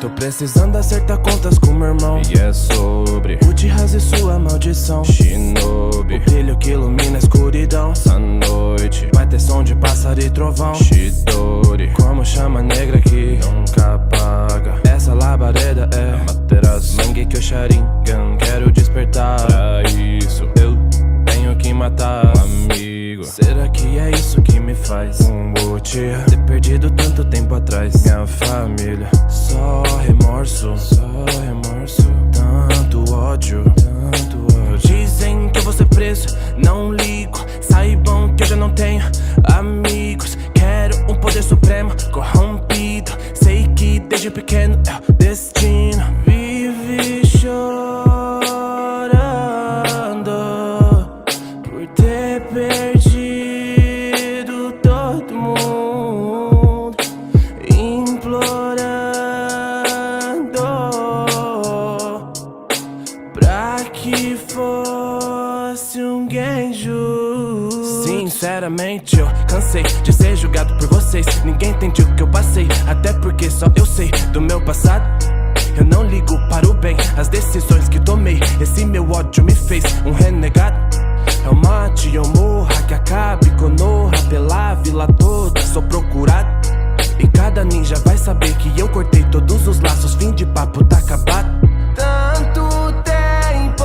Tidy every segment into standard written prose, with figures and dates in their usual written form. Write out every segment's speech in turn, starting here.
Tô precisando acertar contas com meu irmão, e é sobre Uchiha e sua maldição, Shinobi, o brilho que ilumina a escuridão. essa noite Vai ter som de pássaro e trovão, Chidori, como chama negra que nunca apaga. essa labareda é Materaço, Mangekyo Sharingan, quero despertar. pra isso Eu tenho que matar amigo. Será que é isso que me faz Uchiha, ter perdido tanto tempo atrás? minha família, Só remorso, tanto ódio, Dizem que eu vou ser preso, não ligo. Saibam que eu já não tenho amigos. Quero um poder supremo, corrompido. Sei que desde pequeno é o destino. Vive chorando por ter perdido todo mundo, implorando pra que fosse um Genju. Sinceramente eu cansei de ser julgado por vocês. Ninguém entende o que eu passei, até porque só eu sei do meu passado. Eu não ligo para o bem, as decisões que tomei. Esse meu ódio me fez um renegado. Eu mate, eu morra, que acabe Konoha pela vila toda. Sou procurado e cada ninja vai saber que eu cortei todos os laços. Fim de papo, tá acabado. Tanto tempo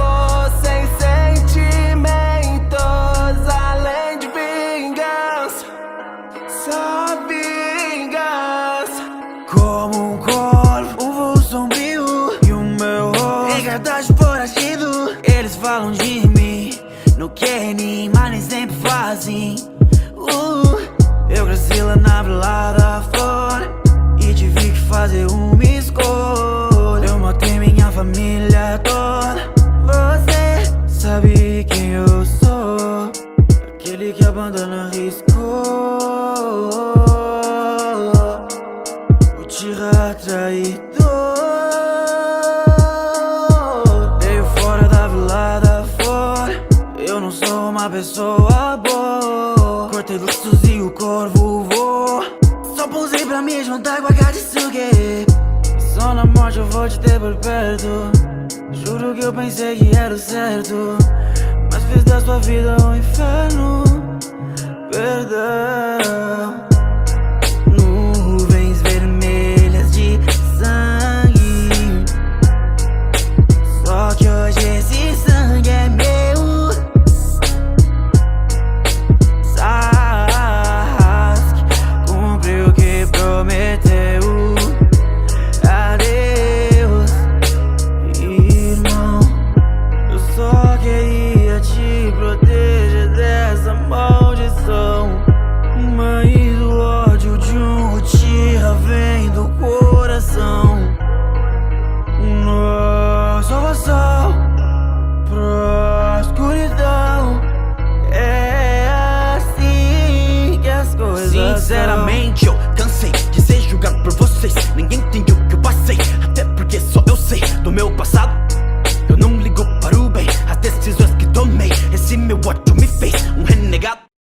sem sentimentos, além de vingança, só vingança. Como um corvo, um voo sombrio e o meu rosto engardagem foragido. Eles falam de mim no Kenny, mas nem sempre fazem. Eu cresci lá na vila da flor e tive que fazer uma escolha. Eu matei minha família toda. Você sabe quem eu sou, aquele que abandona riscou. Uchiha traidor, veio fora da vila da flor. Eu não sou uma pessoa boa. Cortei luxos e o corvo voou. Só pousei pra me juntar com a Katsuki. Só na morte eu vou te ter por perto. Juro que eu pensei que era o certo, mas fiz da sua vida um inferno. Perdão. Nuvens vermelhas de sangue. Só que hoje esse sangue é meu. Sasuke cumpriu o que prometeu. Adeus, irmão. Eu só queria te proteger.